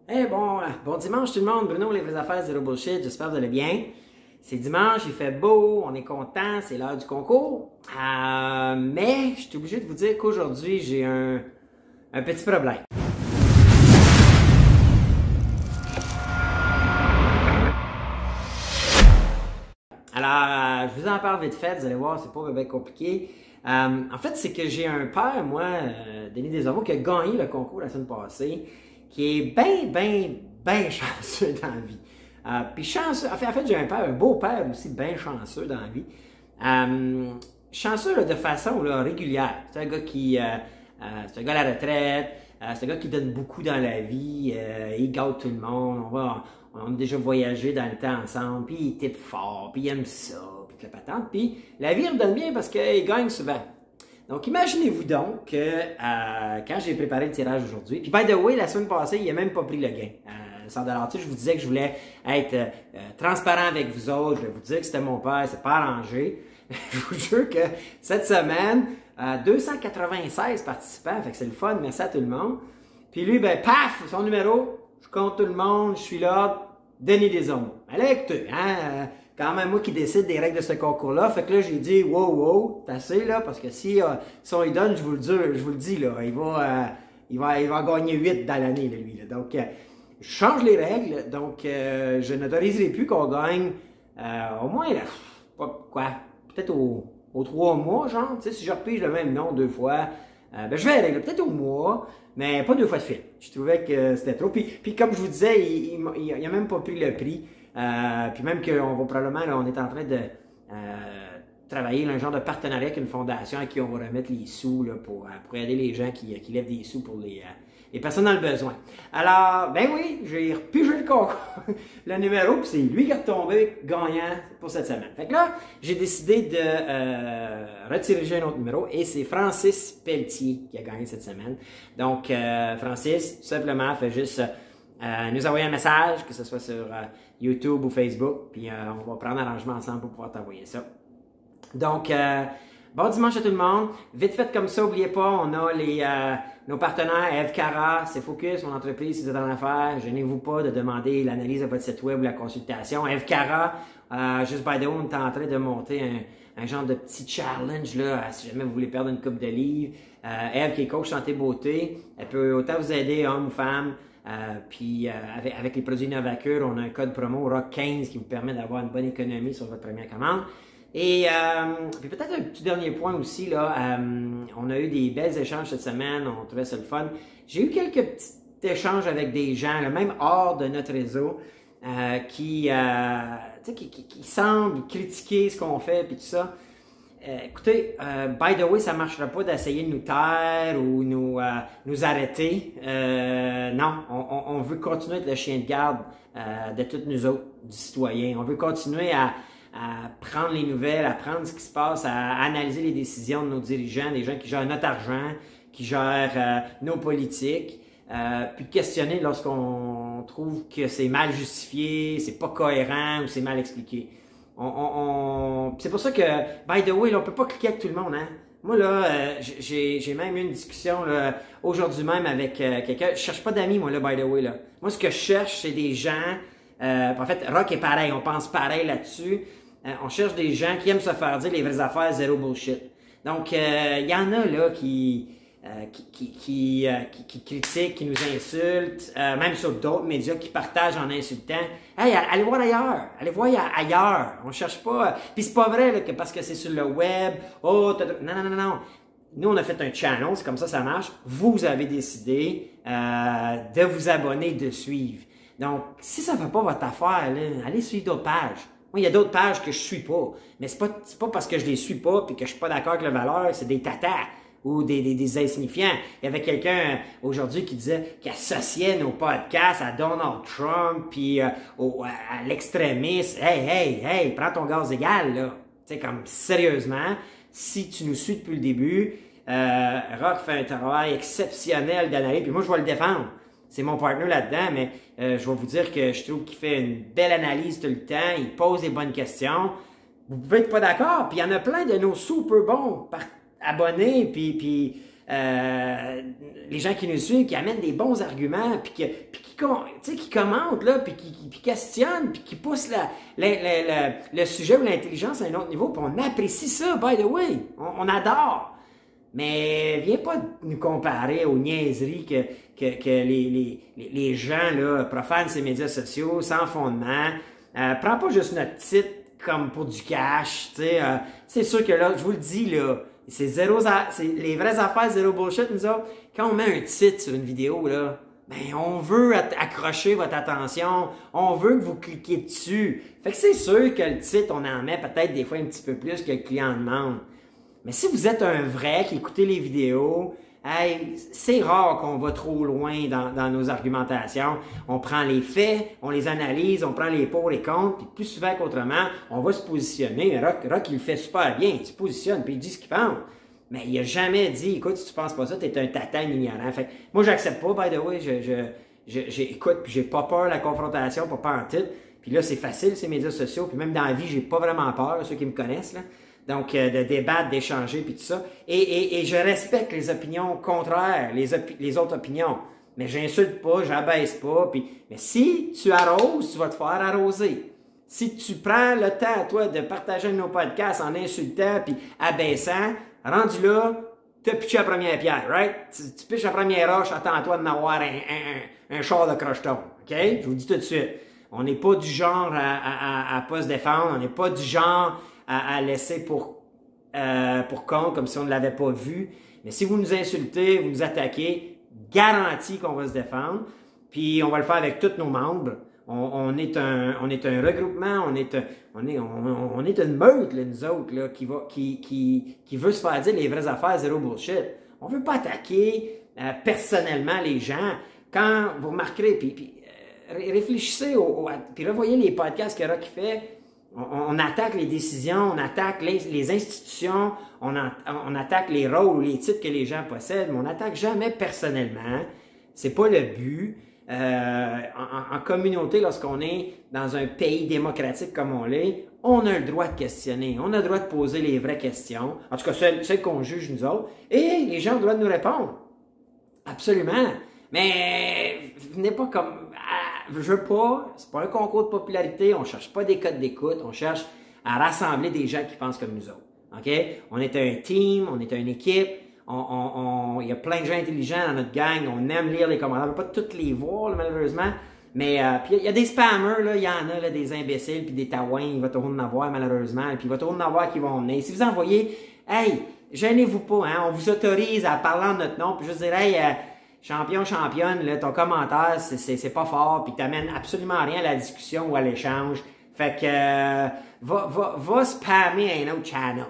Bon dimanche tout le monde, Bruno, les vraies affaires, zéro bullshit, j'espère que vous allez bien. C'est dimanche, il fait beau, on est content, c'est l'heure du concours. Mais je suis obligé de vous dire qu'aujourd'hui, j'ai un petit problème. Alors, je vous en parle vite fait, vous allez voir, c'est pas bien compliqué. En fait, c'est que j'ai un père, moi, Denis Desormeaux, qui a gagné le concours la semaine passée, qui est bien chanceux dans la vie. Puis chanceux, en fait j'ai un père, un beau-père aussi, bien chanceux dans la vie. Chanceux là, de façon là, régulière. C'est un gars qui, c'est un gars à la retraite, c'est un gars qui donne beaucoup dans la vie, il gâte tout le monde, on a déjà voyagé dans le temps ensemble, puis il type fort, puis il aime ça, puis la patente, puis la vie redonne bien parce qu'il gagne souvent. Donc, imaginez-vous donc que quand j'ai préparé le tirage aujourd'hui, puis by the way, la semaine passée, il n'a même pas pris le gain. 100 $. Je vous disais que je voulais être transparent avec vous autres, je voulais vous dire que c'était mon père, c'est pas arrangé. Je vous jure que cette semaine, 296 participants, fait que c'est le fun, merci à tout le monde. Puis lui, ben paf, son numéro, je compte tout le monde, je suis là, Denis Desormeaux. Allez, écoutez, quand même moi qui décide des règles de ce concours-là. Fait que là, j'ai dit, wow, t'as assez, là, parce que si on lui donne, je vous le dis, là, il va gagner 8 dans l'année, lui, là. Donc, je change les règles, donc je n'autoriserai plus qu'on gagne au moins, là, peut-être aux 3 mois, genre, tu sais, si je repige le même nom 2 fois, ben je verrai, peut-être au mois, mais pas 2 fois de fil. Je trouvais que c'était trop. Puis comme je vous disais, il n'a même pas pris le prix. Puis même qu'on va probablement, là, on est en train de travailler là, un genre de partenariat avec une fondation à qui on va remettre les sous là, pour aider les gens qui lèvent des sous pour les personnes dans le besoin. Alors, ben oui, j'ai repigé le concours, le numéro, puis c'est lui qui est retombé gagnant pour cette semaine. Fait que là, j'ai décidé de rediriger un autre numéro et c'est Francis Pelletier qui a gagné cette semaine. Donc, Francis, tout simplement, fait juste nous envoyer un message, que ce soit sur YouTube ou Facebook, puis on va prendre un arrangement ensemble pour pouvoir t'envoyer ça. Donc, bon dimanche à tout le monde. Vite fait comme ça, n'oubliez pas, on a nos partenaires, Eve Cara, c'est Focus, mon entreprise, si vous êtes en affaires, gênez-vous pas de demander l'analyse de votre site web ou la consultation. Eve Cara, juste by the way, on est en train de monter un genre de petit challenge, là, si jamais vous voulez perdre une coupe de livres. Eve, qui est coach santé beauté, elle peut autant vous aider, homme ou femme. Puis avec les produits Novacure, on a un code promo ROCK15 qui vous permet d'avoir une bonne économie sur votre première commande. Et puis peut-être un petit dernier point aussi, là, on a eu des belles échanges cette semaine, on trouvait ça le fun. J'ai eu quelques petits échanges avec des gens, là, même hors de notre réseau, qui semblent critiquer ce qu'on fait, puis tout ça. Écoutez, by the way, ça ne marchera pas d'essayer de nous taire ou nous arrêter. Non, on veut continuer à être le chien de garde de tous nous autres, du citoyen. On veut continuer à prendre les nouvelles, à prendre ce qui se passe, à analyser les décisions de nos dirigeants, des gens qui gèrent notre argent, qui gèrent nos politiques, puis de questionner lorsqu'on trouve que c'est mal justifié, c'est pas cohérent ou c'est mal expliqué. C'est pour ça que, by the way, là, on peut pas cliquer avec tout le monde, hein. Moi, là, j'ai même eu une discussion aujourd'hui même avec quelqu'un. Je cherche pas d'amis, moi, là, by the way, là. Moi, ce que je cherche, c'est des gens. En fait, Rock est pareil, on pense pareil là-dessus. On cherche des gens qui aiment se faire dire les vraies affaires, zéro bullshit. Donc, il y en a là qui critiquent, qui nous insultent, même sur d'autres médias qui partagent en insultant. Hey, allez voir ailleurs, allez voir ailleurs. On cherche pas. Puis c'est pas vrai là, que parce que c'est sur le web. Oh, non. Nous, on a fait un channel, c'est comme ça marche. Vous avez décidé de vous abonner, de suivre. Donc, si ça ne fait pas votre affaire, là, allez suivre d'autres pages. Moi, il y a d'autres pages que je suis pas. Mais c'est pas parce que je les suis pas et que je suis pas d'accord avec la valeur, c'est des tatas ou des insignifiants. Il y avait quelqu'un aujourd'hui qui disait qu'il associait nos podcasts à Donald Trump puis à l'extrémisme. Hey, prends ton gaz égal, là. Tu sais, comme sérieusement, si tu nous suis depuis le début, Rock fait un travail exceptionnel d'analyse, puis moi, je vais le défendre. C'est mon partenaire là-dedans, mais je vais vous dire que je trouve qu'il fait une belle analyse tout le temps, il pose des bonnes questions. Vous pouvez être pas d'accord, puis il y en a plein de nos super bons abonnés, puis les gens qui nous suivent, qui amènent des bons arguments, puis qui commentent, là, puis qui questionnent, puis qui poussent le sujet ou l'intelligence à un autre niveau, puis on apprécie ça, by the way. On adore. Mais viens pas nous comparer aux niaiseries que les gens là, profanent ces médias sociaux sans fondement. Prends pas juste notre titre comme pour du cash. C'est sûr que là, je vous le dis, là, c'est les vraies affaires, zéro bullshit, nous autres. Quand on met un titre sur une vidéo, là, ben, on veut accrocher votre attention, on veut que vous cliquiez dessus. Fait que c'est sûr que le titre, on en met peut-être des fois un petit peu plus que le client demande. Mais si vous êtes un vrai qui écoutez les vidéos, hey, c'est rare qu'on va trop loin dans nos argumentations. On prend les faits, on les analyse, on prend les pour et contre, puis plus souvent qu'autrement, on va se positionner. Rock, il le fait super bien, il se positionne, puis il dit ce qu'il pense. Mais il n'a jamais dit, écoute, si tu penses pas ça, t'es un tata ignorant. Fait que moi, j'accepte pas, by the way, j'écoute, puis j'ai pas peur de la confrontation, pas peur en titre. Puis là, c'est facile, ces médias sociaux, puis même dans la vie, j'ai pas vraiment peur, ceux qui me connaissent, là. Donc, de débattre, d'échanger, puis tout ça. Et je respecte les opinions contraires, les autres opinions. Mais j'insulte pas, j'abaisse pas. Mais si tu arroses, tu vas te faire arroser. Si tu prends le temps, toi, de partager nos podcasts en insultant puis abaissant, rendu là, tu as pitché la première pierre, right? Tu piches la première roche, attends-toi d'en avoir un char de crocheton, OK? Je vous dis tout de suite. On n'est pas du genre à pas se défendre, on n'est pas du genre à laisser pour compte, comme si on ne l'avait pas vu. Mais si vous nous insultez, vous nous attaquez, garanti qu'on va se défendre. Puis on va le faire avec tous nos membres. On est un regroupement, on est une meute, là, nous autres, là, qui veut se faire dire les vraies affaires, zéro bullshit. On ne veut pas attaquer personnellement les gens. Quand vous remarquerez, puis réfléchissez, puis revoyez les podcasts que Rock fait. On attaque les décisions, on attaque les institutions, on attaque les rôles ou les titres que les gens possèdent, mais on n'attaque jamais personnellement. C'est pas le but. En communauté, lorsqu'on est dans un pays démocratique comme on l'est, on a le droit de questionner, on a le droit de poser les vraies questions, en tout cas celles qu'on juge nous autres, et les gens ont le droit de nous répondre. Absolument. Mais venez pas comme... Je veux pas, c'est pas un concours de popularité, on cherche pas des codes d'écoute, on cherche à rassembler des gens qui pensent comme nous autres. OK? On est un team, on est une équipe, il y a plein de gens intelligents dans notre gang, on aime lire les commentaires, on ne peut pas toutes les voir, là, malheureusement, mais puis il y a des spammers, là, il y en a, là, des imbéciles, puis des taouins, il va toujours en avoir, malheureusement, puis il va toujours en avoir qui vont venir. Si vous envoyez, hey, gênez-vous pas, hein, on vous autorise à parler en notre nom, puis juste dire, hey, championne, là, ton commentaire, c'est pas fort, puis t'amènes absolument rien à la discussion ou à l'échange. Fait que va spammer un autre channel.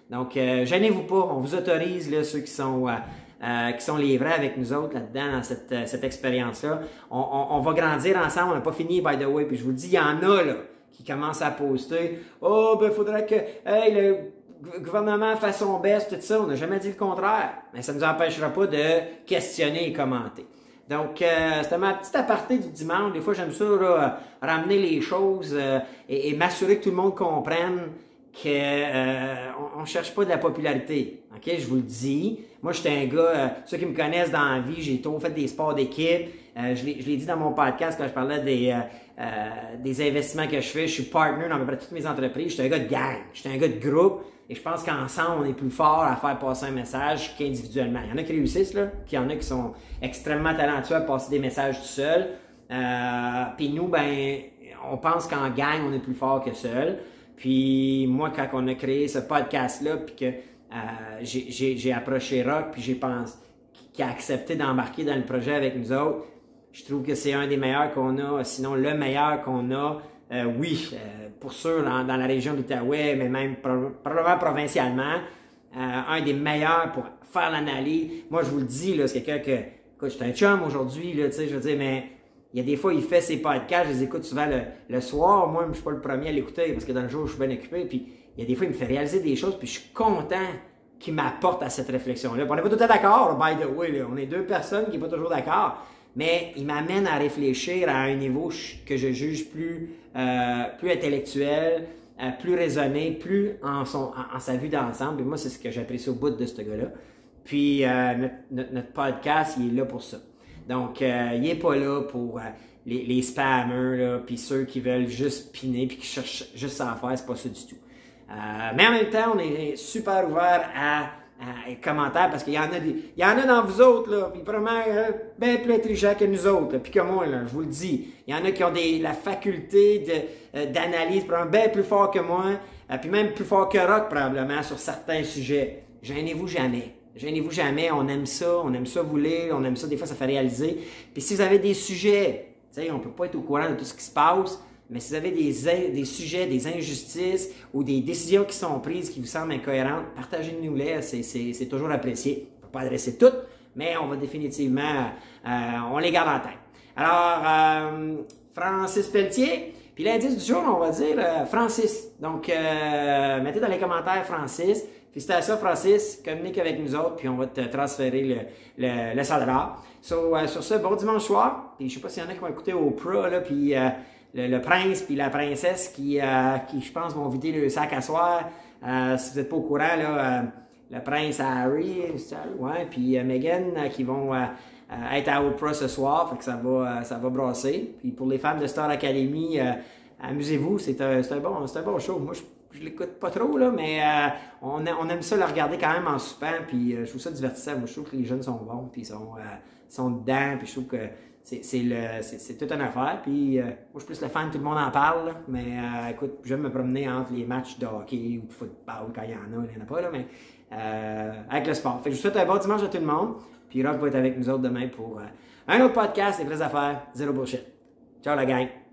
Donc, gênez-vous pas, on vous autorise, là, ceux qui sont les vrais avec nous autres là-dedans, dans cette expérience-là. On va grandir ensemble, on n'a pas fini, by the way, puis je vous dis, il y en a, là, qui commencent à poster. Oh, ben, faudrait que, hey, le gouvernement fasse son best, tout ça. On n'a jamais dit le contraire. Mais ça ne nous empêchera pas de questionner et commenter. Donc, c'était ma petite aparté du dimanche. Des fois, j'aime ça, là, ramener les choses et m'assurer que tout le monde comprenne qu'on ne cherche pas de la popularité. OK? Je vous le dis. Moi, j'étais un gars, ceux qui me connaissent dans la vie, j'ai trop fait des sports d'équipe. Je l'ai dit dans mon podcast quand je parlais des investissements que je fais. Je suis partner dans à peu près toutes mes entreprises. J'étais un gars de gang. J'étais un gars de groupe. Et je pense qu'ensemble, on est plus fort à faire passer un message qu'individuellement. Il y en a qui réussissent, là, puis il y en a qui sont extrêmement talentueux à passer des messages tout seul. Puis nous, ben, on pense qu'en gang, on est plus fort que seul. Puis moi, quand on a créé ce podcast-là, puis que j'ai approché Rock, puis j'ai pensé qu'il a accepté d'embarquer dans le projet avec nous autres, je trouve que c'est un des meilleurs qu'on a, sinon le meilleur qu'on a. Oui, pour sûr, dans la région de l'Outaouais, mais même probablement provincialement, un des meilleurs pour faire l'analyse. Moi, je vous le dis, là, c'est quelqu'un que, écoute, je suis un chum aujourd'hui, là, tu sais, je veux dire, mais il y a des fois, il fait ses podcasts, je les écoute souvent le soir. Moi, je ne suis pas le premier à l'écouter parce que dans le jour, je suis bien occupé. Puis, il y a des fois, il me fait réaliser des choses, puis je suis content qu'il m'apporte à cette réfléxion-là. On n'est pas tout à d'accord, by the way, là. On est deux personnes qui ne sont pas toujours d'accord. Mais il m'amène à réfléchir à un niveau que je juge plus intellectuel, plus raisonné, plus en sa vue d'ensemble. Et moi, c'est ce que j'apprécie au bout de ce gars-là. Puis notre podcast, il est là pour ça. Donc, il n'est pas là pour les spammers, là, puis ceux qui veulent juste piner, puis qui cherchent juste ça à faire, c'est pas ça du tout. Mais en même temps, on est super ouvert à commentaires parce qu'il y en a dans vous autres, là, puis vraiment bien plus intelligents que nous autres, là, puis que moi, là, je vous le dis. Il y en a qui ont la faculté d'analyse probablement bien plus fort que moi, puis même plus fort que Rock probablement sur certains sujets. Gênez-vous jamais. Gênez-vous jamais, on aime ça vous lire, on aime ça, des fois ça fait réaliser. Puis si vous avez des sujets, tu sais, on peut pas être au courant de tout ce qui se passe, mais si vous avez des sujets, des injustices ou des décisions qui sont prises qui vous semblent incohérentes, partagez-nous-les, c'est toujours apprécié. On ne peut pas adresser toutes, mais on va définitivement, on les garde en tête. Alors, Francis Pelletier, puis l'indice du jour, on va dire Francis. Donc, mettez dans les commentaires Francis. Félicitations Francis, communique avec nous autres, puis on va te transférer le salaire. Sur ce, bon dimanche soir. Puis je sais pas s'il y en a qui vont écouter Oprah, là, puis le prince puis la princesse qui je pense, vont vider le sac à soir. Si vous n'êtes pas au courant, là, le prince Harry, ouais, puis Meghan qui vont être à Oprah ce soir, fait que ça va brasser. Puis pour les fans de Star Academy, amusez-vous, c'est un bon show. Moi, je l'écoute pas trop, là, mais on aime ça le regarder quand même en soupant, puis je trouve ça divertissant. Moi, je trouve que les jeunes sont bons, puis sont dedans, puis je trouve que c'est toute une affaire. Puis moi, je suis plus le fan, tout le monde en parle, là, mais écoute, j'aime me promener entre les matchs de hockey ou de football quand il y en a pas, là, mais avec le sport. Fait que je vous souhaite un bon dimanche à tout le monde, puis Rock va être avec nous autres demain pour un autre podcast, Les vraies affaires, zéro bullshit. Ciao la gang!